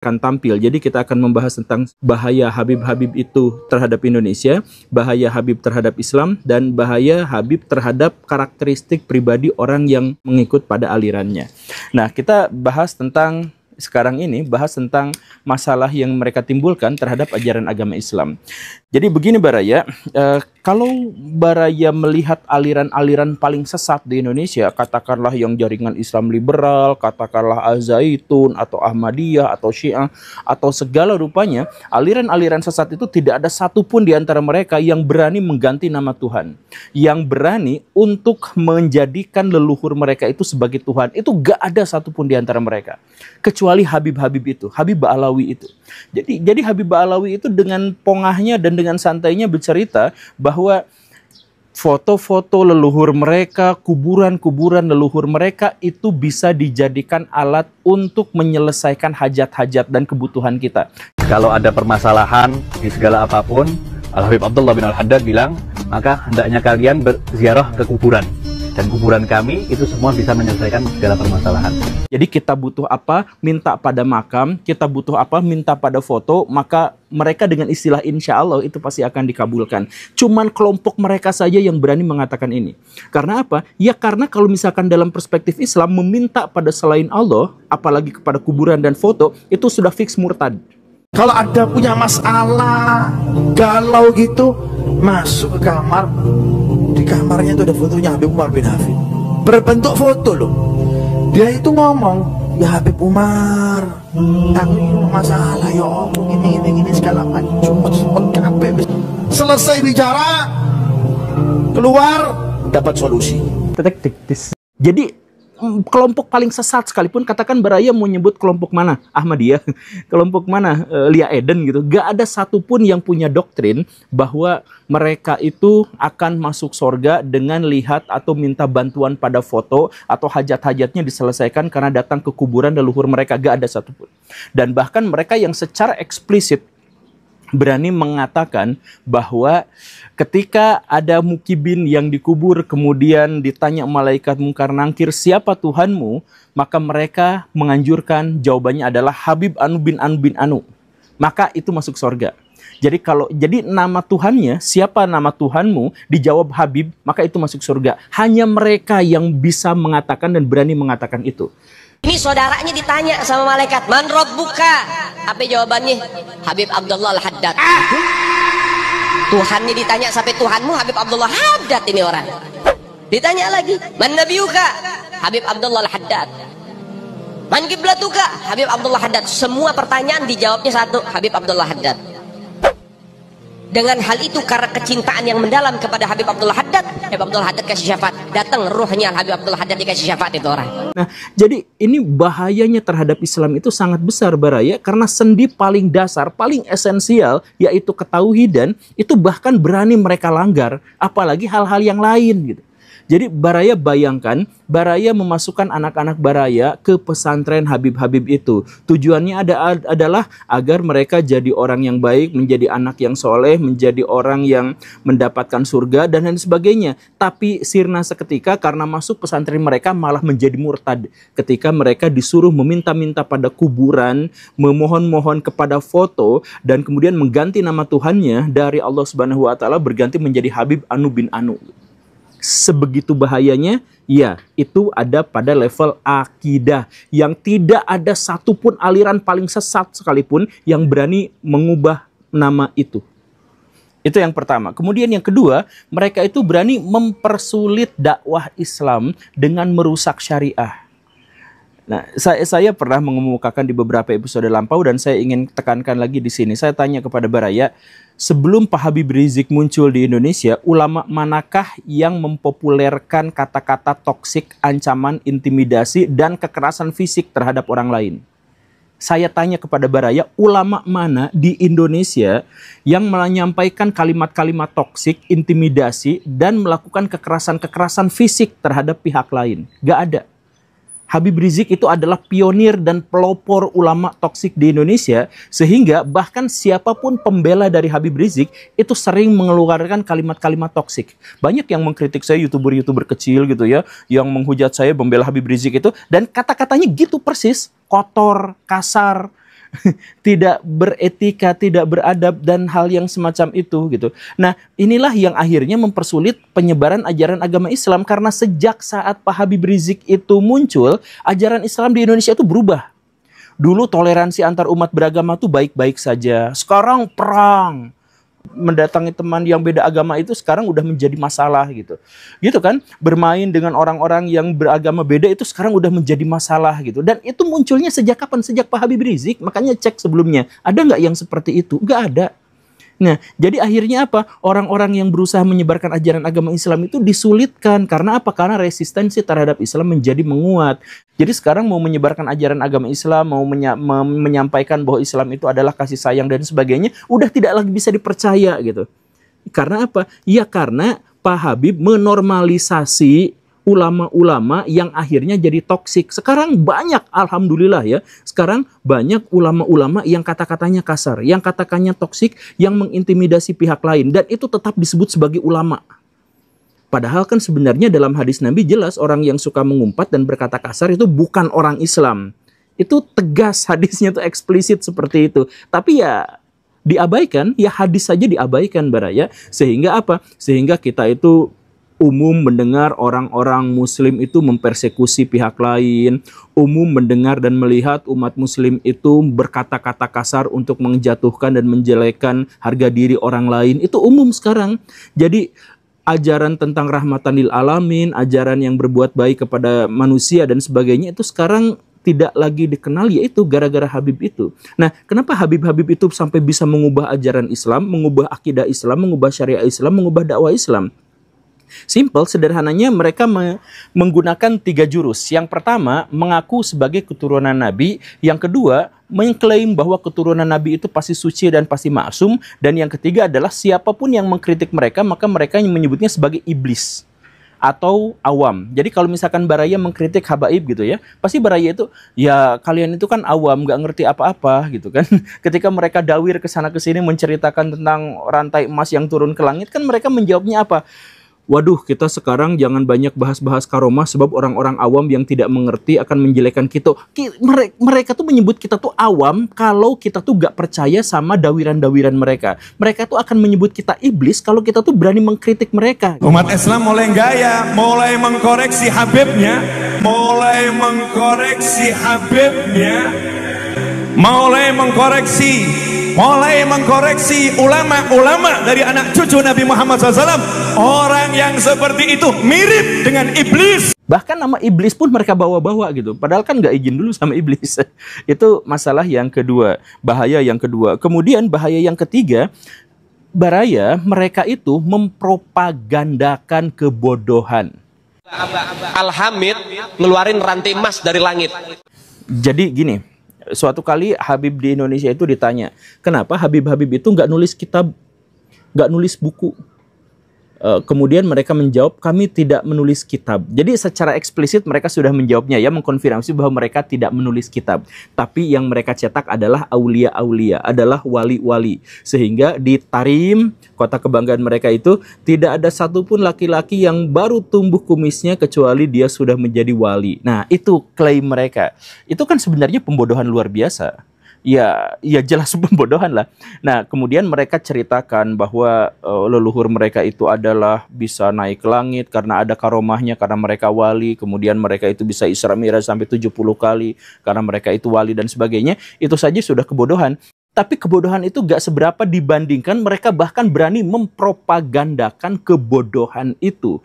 akan tampil. Jadi kita akan membahas tentang bahaya Habib-Habib itu terhadap Indonesia, bahaya Habib terhadap Islam, dan bahaya Habib terhadap karakteristik pribadi orang yang mengikut pada alirannya. Nah, kita bahas tentang sekarang ini, bahas tentang masalah yang mereka timbulkan terhadap ajaran agama Islam. Jadi begini Baraya, kalau Baraya melihat aliran-aliran paling sesat di Indonesia, katakanlah yang jaringan Islam liberal, katakanlah Al-Zaitun, atau Ahmadiyah, atau Syiah, atau segala rupanya, aliran-aliran sesat itu tidak ada satupun di antara mereka yang berani mengganti nama Tuhan. Yang berani untuk menjadikan leluhur mereka itu sebagai Tuhan. Itu gak ada satupun di antara mereka. Kecuali Habib-Habib itu, Habib Ba'alawi itu. Jadi Habib Ba'alawi itu dengan pongahnya dan dengan santainya bercerita bahwa foto-foto leluhur mereka, kuburan-kuburan leluhur mereka itu bisa dijadikan alat untuk menyelesaikan hajat-hajat dan kebutuhan kita. Kalau ada permasalahan di segala apapun, Al-Habib Abdullah bin Al-Haddad bilang, maka hendaknya kalian berziarah ke kuburan. Dan kuburan kami itu semua bisa menyelesaikan segala permasalahan. Jadi kita butuh apa, minta pada makam, kita butuh apa, minta pada foto, maka mereka dengan istilah insya Allah itu pasti akan dikabulkan. Cuman kelompok mereka saja yang berani mengatakan ini. Karena apa? Ya karena kalau misalkan dalam perspektif Islam meminta pada selain Allah, apalagi kepada kuburan dan foto, itu sudah fix murtad. Kalau ada punya masalah galau gitu, masuk ke kamar, di kamarnya itu ada fotonya Habib Umar bin Hafid, berbentuk foto loh. Dia itu ngomong, ya Habib Umar, aku ini masalah ya omong ini segala macam. Selesai bicara, keluar dapat solusi. Jadi kelompok paling sesat sekalipun, katakan Baraya mau nyebut kelompok mana, Ahmadiyah, kelompok mana, Lia Eden gitu, gak ada satupun yang punya doktrin bahwa mereka itu akan masuk surga dengan lihat atau minta bantuan pada foto atau hajat-hajatnya diselesaikan karena datang ke kuburan leluhur mereka, gak ada satupun. Dan bahkan mereka yang secara eksplisit berani mengatakan bahwa ketika ada mukibin yang dikubur kemudian ditanya malaikat mungkar nangkir siapa Tuhanmu, maka mereka menganjurkan jawabannya adalah Habib Anu bin Anu bin Anu, maka itu masuk surga. Jadi nama Tuhannya, siapa nama Tuhanmu, dijawab Habib, maka itu masuk surga. Hanya mereka yang bisa mengatakan dan berani mengatakan itu. Ini saudaranya ditanya sama malaikat, man rabbuka? Apa jawabannya? Habib Abdullah Al-Haddad. Tuhannya ditanya sampai Tuhanmu Habib Abdullah Haddad ini orang. Ditanya lagi, man nabiyuka? Habib Abdullah Al-Haddad. Man kiblatuka? Habib Abdullah Haddad. Semua pertanyaan dijawabnya satu, Habib Abdullah Haddad. Dengan hal itu karena kecintaan yang mendalam kepada Habib Abdullah Haddad, Habib Abdullah Haddad kasih syafaat. Datang ruhnya Habib Abdullah Haddad dikasih syafaat itu orang. Nah, jadi ini bahayanya terhadap Islam itu sangat besar Baraya, karena sendi paling dasar, paling esensial, yaitu ketauhidan, itu bahkan berani mereka langgar, apalagi hal-hal yang lain gitu. Jadi Baraya bayangkan, Baraya memasukkan anak-anak Baraya ke pesantren Habib-Habib itu. Tujuannya adalah agar mereka jadi orang yang baik, menjadi anak yang soleh, menjadi orang yang mendapatkan surga, dan lain sebagainya. Tapi sirna seketika karena masuk pesantren mereka malah menjadi murtad. Ketika mereka disuruh meminta-minta pada kuburan, memohon-mohon kepada foto, dan kemudian mengganti nama Tuhannya dari Allah Subhanahu wa Ta'ala berganti menjadi Habib Anu bin Anu. Sebegitu bahayanya, ya itu ada pada level akidah yang tidak ada satupun aliran paling sesat sekalipun yang berani mengubah nama itu. Itu yang pertama. Kemudian yang kedua, mereka itu berani mempersulit dakwah Islam dengan merusak syariah. Nah, saya pernah mengemukakan di beberapa episode lampau dan saya ingin tekankan lagi di sini. Saya tanya kepada Baraya, sebelum Pak Habib Rizik muncul di Indonesia, ulama manakah yang mempopulerkan kata-kata toksik, ancaman, intimidasi, dan kekerasan fisik terhadap orang lain? Saya tanya kepada Baraya, ulama mana di Indonesia yang menyampaikan kalimat-kalimat toksik, intimidasi, dan melakukan kekerasan-kekerasan fisik terhadap pihak lain? Gak ada. Habib Rizik itu adalah pionir dan pelopor ulama toksik di Indonesia, sehingga bahkan siapapun pembela dari Habib Rizik itu sering mengeluarkan kalimat-kalimat toksik. Banyak yang mengkritik saya, youtuber-youtuber kecil gitu ya, yang menghujat saya membela Habib Rizik itu, dan kata-katanya gitu persis, kotor, kasar, tidak beretika, tidak beradab dan hal yang semacam itu gitu. Nah, inilah yang akhirnya mempersulit penyebaran ajaran agama Islam karena sejak saat Pak Habib Rizik itu muncul, ajaran Islam di Indonesia itu berubah. Dulu toleransi antar umat beragama tuh baik-baik saja. Sekarang perang. Mendatangi teman yang beda agama itu sekarang udah menjadi masalah gitu. Gitu kan? Bermain dengan orang-orang yang beragama beda itu sekarang udah menjadi masalah gitu. Dan itu munculnya sejak kapan? Sejak Pak Habib Rizik. Makanya cek sebelumnya. Ada nggak yang seperti itu? Nggak ada. Nah, jadi akhirnya apa? Orang-orang yang berusaha menyebarkan ajaran agama Islam itu disulitkan. Karena apa? Karena resistensi terhadap Islam menjadi menguat. Jadi sekarang mau menyebarkan ajaran agama Islam, mau menyampaikan bahwa Islam itu adalah kasih sayang dan sebagainya, udah tidak lagi bisa dipercaya gitu. Karena apa? Ya karena Pak Habib menormalisasi ulama-ulama yang akhirnya jadi toksik. Sekarang banyak, alhamdulillah ya, sekarang banyak ulama-ulama yang kata-katanya kasar, yang kata-katanya toksik, yang mengintimidasi pihak lain, dan itu tetap disebut sebagai ulama. Padahal kan sebenarnya dalam hadis Nabi jelas orang yang suka mengumpat dan berkata kasar itu bukan orang Islam. Itu tegas, hadisnya tuh eksplisit seperti itu. Tapi ya diabaikan, ya hadis saja diabaikan Baraya. Sehingga apa? Sehingga kita itu umum mendengar orang-orang muslim itu mempersekusi pihak lain, umum mendengar dan melihat umat muslim itu berkata-kata kasar untuk menjatuhkan dan menjelekkan harga diri orang lain. Itu umum sekarang. Jadi ajaran tentang rahmatan lil alamin, ajaran yang berbuat baik kepada manusia dan sebagainya itu sekarang tidak lagi dikenal, yaitu gara-gara Habib itu. Nah, kenapa Habib-Habib itu sampai bisa mengubah ajaran Islam, mengubah akidah Islam, mengubah syariah Islam, mengubah dakwah Islam? Simple, sederhananya mereka menggunakan 3 jurus. Yang pertama, mengaku sebagai keturunan Nabi. Yang kedua, mengklaim bahwa keturunan Nabi itu pasti suci dan pasti maksum. Dan yang ketiga adalah siapapun yang mengkritik mereka, maka mereka menyebutnya sebagai iblis atau awam. Jadi kalau misalkan Baraya mengkritik habaib gitu ya, pasti Baraya itu, ya kalian itu kan awam, gak ngerti apa-apa gitu kan. Ketika mereka dawir ke sana ke sini menceritakan tentang rantai emas yang turun ke langit, kan mereka menjawabnya apa? Waduh, kita sekarang jangan banyak bahas-bahas karomah sebab orang-orang awam yang tidak mengerti akan menjelekkan kita. Mereka tuh menyebut kita tuh awam kalau kita tuh gak percaya sama dawiran-dawiran mereka. Mereka tuh akan menyebut kita iblis kalau kita tuh berani mengkritik mereka. Umat Islam mulai gaya, mulai mengkoreksi Habibnya, mulai mengkoreksi Habibnya, mulai mengkoreksi ulama-ulama dari anak cucu Nabi Muhammad SAW. Orang yang seperti itu mirip dengan iblis. Bahkan nama iblis pun mereka bawa-bawa gitu. Padahal kan nggak izin dulu sama iblis. Itu masalah yang kedua. Bahaya yang kedua. Kemudian bahaya yang ketiga, Baraya, mereka itu mempropagandakan kebodohan. Al-Hamid ngeluarin rantai emas dari langit. Jadi gini, suatu kali Habib di Indonesia itu ditanya, kenapa Habib-Habib itu nggak nulis kitab, nggak nulis buku? Kemudian mereka menjawab, kami tidak menulis kitab. Jadi secara eksplisit mereka sudah menjawabnya ya, mengkonfirmasi bahwa mereka tidak menulis kitab. Tapi yang mereka cetak adalah aulia-aulia, adalah wali-wali. Sehingga di Tarim, kota kebanggaan mereka itu, tidak ada satupun laki-laki yang baru tumbuh kumisnya kecuali dia sudah menjadi wali. Nah, itu klaim mereka. Itu kan sebenarnya pembodohan luar biasa. Ya jelas pembodohan lah. Nah, kemudian mereka ceritakan bahwa leluhur mereka itu adalah bisa naik ke langit karena ada karomahnya, karena mereka wali. Kemudian mereka itu bisa Isra Mi'raj sampai 70 kali karena mereka itu wali dan sebagainya. Itu saja sudah kebodohan. Tapi kebodohan itu gak seberapa dibandingkan mereka bahkan berani mempropagandakan kebodohan itu.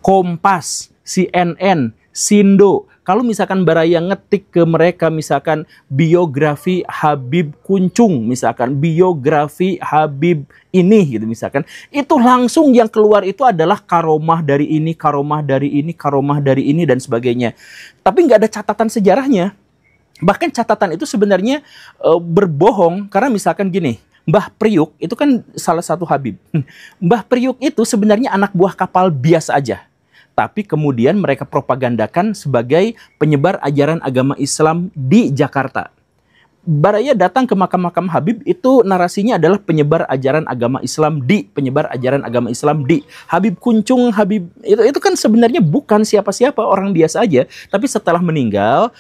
Kompas, CNN, Sindo, kalau misalkan Baraya ngetik ke mereka misalkan biografi Habib Kuncung, misalkan biografi Habib ini gitu misalkan, itu langsung yang keluar itu adalah karomah dari ini, karomah dari ini, karomah dari ini dan sebagainya. Tapi nggak ada catatan sejarahnya. Bahkan catatan itu sebenarnya berbohong, karena misalkan gini, Mbah Priuk itu kan salah satu Habib. Mbah Priuk itu sebenarnya anak buah kapal biasa aja. Tapi kemudian mereka propagandakan sebagai penyebar ajaran agama Islam di Jakarta. Baraya datang ke makam-makam Habib itu narasinya adalah penyebar ajaran agama Islam di, penyebar ajaran agama Islam di. Habib Kuncung, Habib itu kan sebenarnya bukan siapa-siapa, orang biasa aja. Tapi setelah meninggal,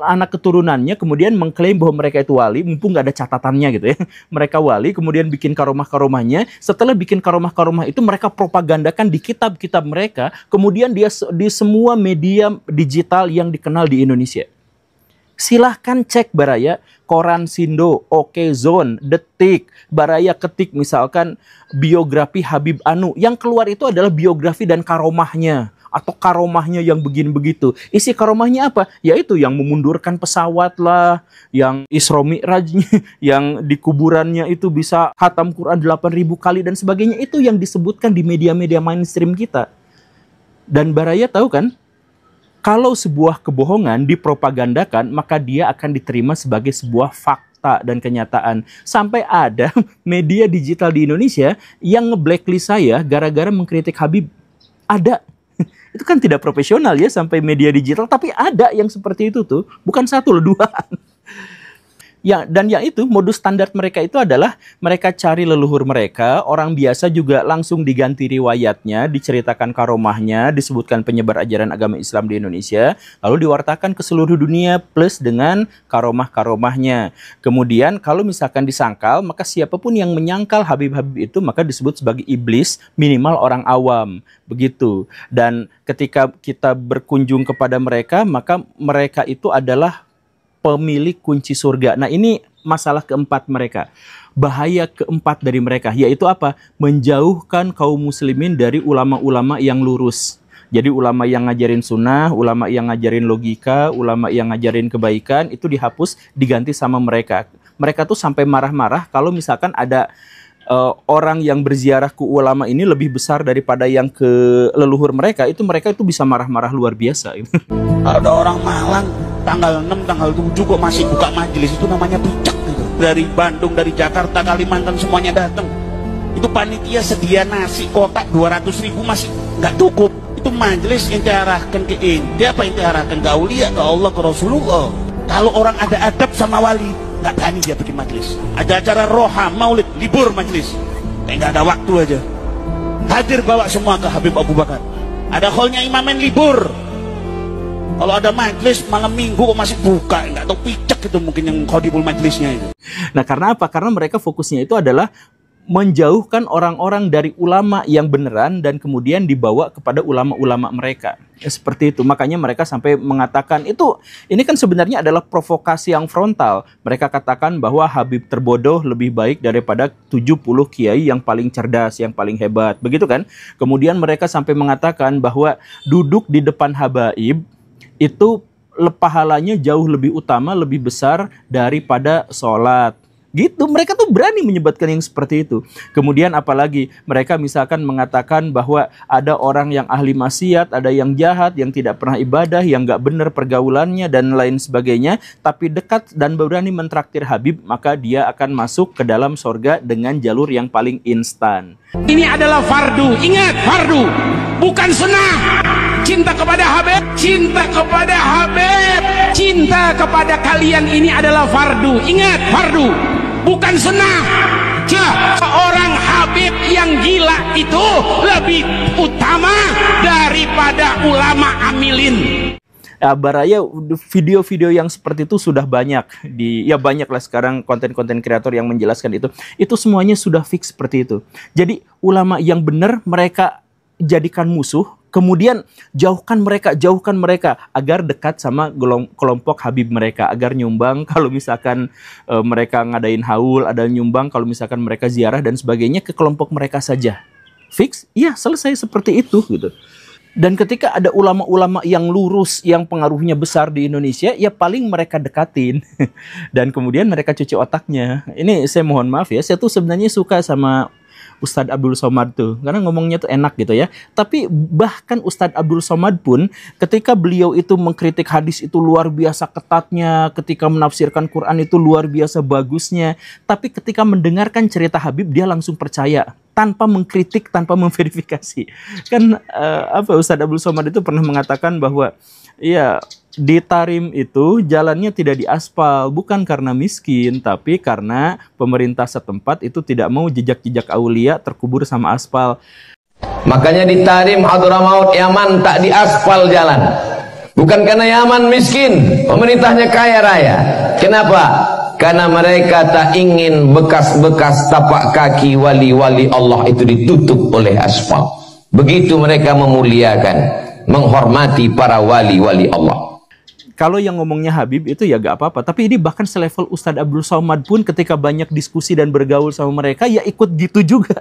anak keturunannya kemudian mengklaim bahwa mereka itu wali, mumpung nggak ada catatannya gitu ya. Mereka wali, kemudian bikin karomah-karomahnya. Setelah bikin karomah-karomah itu mereka propagandakan di kitab-kitab mereka, kemudian dia di semua media digital yang dikenal di Indonesia. Silahkan cek Baraya, Koran Sindo, Oke Zone, Detik, Baraya ketik misalkan biografi Habib Anu. Yang keluar itu adalah biografi dan karomahnya. Atau karomahnya yang begini begitu. Isi karomahnya apa? Yaitu yang memundurkan pesawat lah, yang Isra Mi'rajnya, yang di kuburannya itu bisa khatam Quran 8.000 kali dan sebagainya. Itu yang disebutkan di media-media mainstream kita. Dan Baraya tahu kan? Kalau sebuah kebohongan dipropagandakan, maka dia akan diterima sebagai sebuah fakta dan kenyataan. Sampai ada media digital di Indonesia yang nge-blacklist saya gara-gara mengkritik Habib. Ada. Itu kan tidak profesional ya sampai media digital, tapi ada yang seperti itu tuh. Bukan satu loh, dua. Ya, dan yang itu modus standar mereka itu adalah mereka cari leluhur mereka, orang biasa juga langsung diganti riwayatnya, diceritakan karomahnya, disebutkan penyebar ajaran agama Islam di Indonesia, lalu diwartakan ke seluruh dunia plus dengan karomah-karomahnya. Kemudian kalau misalkan disangkal, maka siapapun yang menyangkal Habib-Habib itu maka disebut sebagai iblis, minimal orang awam. Begitu. Dan ketika kita berkunjung kepada mereka, maka mereka itu adalah pemilik kunci surga. Nah, ini masalah keempat mereka. Bahaya keempat dari mereka, yaitu apa? Menjauhkan kaum muslimin dari ulama-ulama yang lurus. Jadi ulama yang ngajarin sunnah, ulama yang ngajarin logika, ulama yang ngajarin kebaikan, itu dihapus, diganti sama mereka. Mereka tuh sampai marah-marah kalau misalkan ada orang yang berziarah ke ulama ini lebih besar daripada yang ke leluhur mereka itu bisa marah-marah luar biasa. Ada orang Malang tanggal 6, tanggal 7 kok masih buka majelis, itu namanya picak gitu. Dari Bandung, dari Jakarta, Kalimantan semuanya datang. Itu panitia sedia nasi kotak 200.000 masih nggak cukup. Itu majelis ente arahkan ke ente, apa ente arahkan ke aulia, ke Allah, ke Rasulullah. Kalau orang ada adab sama wali, nggak berani dia bikin majelis. Ada acara roha, maulid, libur majelis. Nggak ada waktu aja. Hadir bawa semua ke Habib Abu Bakar. Ada hallnya imamen libur. Kalau ada majelis malam minggu kok masih buka, nggak tahu picak itu mungkin yang khodibul majelisnya itu. Nah, karena apa? Karena mereka fokusnya itu adalah menjauhkan orang-orang dari ulama yang beneran dan kemudian dibawa kepada ulama-ulama mereka. Ya, seperti itu. Makanya mereka sampai mengatakan ini kan sebenarnya adalah provokasi yang frontal. Mereka katakan bahwa Habib terbodoh lebih baik daripada 70 kiai yang paling cerdas, yang paling hebat. Begitu kan? Kemudian mereka sampai mengatakan bahwa duduk di depan habaib itu pahalanya jauh lebih utama, lebih besar daripada sholat. Gitu, mereka tuh berani menyebatkan yang seperti itu. Kemudian apalagi mereka misalkan mengatakan bahwa ada orang yang ahli maksiat, ada yang jahat, yang tidak pernah ibadah, yang nggak benar pergaulannya dan lain sebagainya, tapi dekat dan berani mentraktir Habib, maka dia akan masuk ke dalam sorga dengan jalur yang paling instan. Ini adalah fardu, ingat fardu, bukan sunnah. Cinta kepada Habib, cinta kepada Habib, cinta kepada kalian ini adalah fardu. Ingat, fardu, bukan sunnah. Seorang Habib yang gila itu lebih utama daripada ulama amilin. Baraya, video-video yang seperti itu sudah banyak banyak lah sekarang konten-konten kreator yang menjelaskan itu. Itu semuanya sudah fix seperti itu. Jadi ulama yang benar mereka jadikan musuh. Kemudian jauhkan mereka agar dekat sama kelompok Habib mereka, agar nyumbang kalau misalkan mereka ngadain haul, ada nyumbang kalau misalkan mereka ziarah dan sebagainya ke kelompok mereka saja. Fix? Iya, selesai seperti itu gitu. Dan ketika ada ulama-ulama yang lurus, yang pengaruhnya besar di Indonesia, ya paling mereka dekatin. Dan kemudian mereka cuci otaknya. Ini saya mohon maaf ya, saya tuh sebenarnya suka sama Ustadz Abdul Somad tuh, karena ngomongnya tuh enak gitu ya. Tapi bahkan Ustadz Abdul Somad pun ketika beliau itu mengkritik hadis itu luar biasa ketatnya, ketika menafsirkan Quran itu luar biasa bagusnya, tapi ketika mendengarkan cerita Habib dia langsung percaya tanpa mengkritik, tanpa memverifikasi. Kan Ustadz Abdul Somad itu pernah mengatakan bahwa ya, di Tarim itu jalannya tidak diaspal, bukan karena miskin, tapi karena pemerintah setempat itu tidak mau jejak-jejak aulia terkubur sama aspal. Makanya di Tarim Hadramaut Yaman tak diaspal jalan. Bukan karena Yaman miskin, pemerintahnya kaya raya. Kenapa? Karena mereka tak ingin bekas-bekas tapak kaki wali-wali Allah itu ditutup oleh aspal. Begitu mereka memuliakan, menghormati para wali-wali Allah. Kalau yang ngomongnya Habib itu ya gak apa-apa, tapi ini bahkan selevel Ustadz Abdul Somad pun ketika banyak diskusi dan bergaul sama mereka ya ikut gitu juga.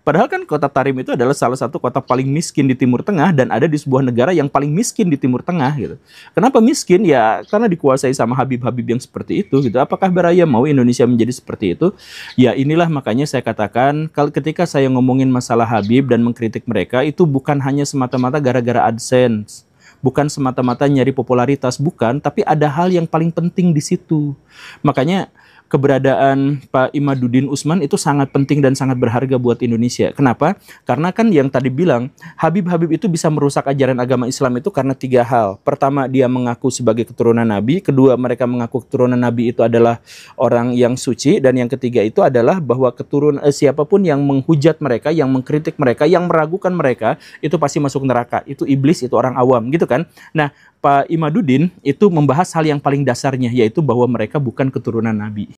Padahal kan kota Tarim itu adalah salah satu kota paling miskin di Timur Tengah dan ada di sebuah negara yang paling miskin di Timur Tengah gitu. Kenapa miskin? Ya karena dikuasai sama Habib-Habib yang seperti itu gitu. Apakah Baraya mau Indonesia menjadi seperti itu? Ya inilah makanya saya katakan ketika saya ngomongin masalah Habib dan mengkritik mereka itu bukan hanya semata-mata gara-gara AdSense. Bukan semata-mata nyari popularitas, bukan, tapi ada hal yang paling penting di situ. Makanya keberadaan Pak Imaduddin Usman itu sangat penting dan sangat berharga buat Indonesia. Kenapa? Karena kan yang tadi bilang, Habib-Habib itu bisa merusak ajaran agama Islam itu karena 3 hal. Pertama, dia mengaku sebagai keturunan Nabi. Kedua, mereka mengaku keturunan Nabi itu adalah orang yang suci. Dan yang ketiga itu adalah bahwa siapapun yang menghujat mereka, yang mengkritik mereka, yang meragukan mereka, itu pasti masuk neraka. Itu iblis, itu orang awam, gitu kan? Nah, Pak Imaduddin itu membahas hal yang paling dasarnya, yaitu bahwa mereka bukan keturunan Nabi.